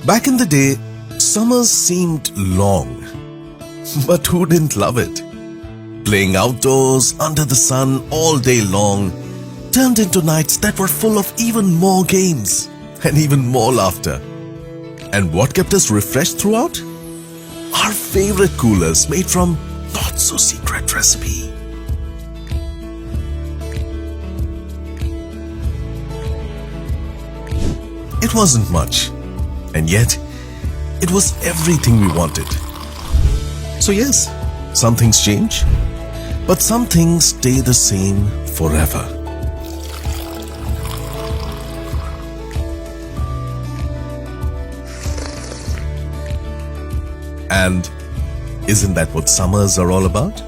Back in the day, summers seemed long, but who didn't love it? Playing outdoors under the sun all day long turned into nights that were full of even more games and even more laughter. And what kept us refreshed throughout? Our favorite coolers made from not so secret recipe. It wasn't much, and yet it was everything we wanted. So yes, some things change, but some things stay the same forever. And isn't that what summers are all about?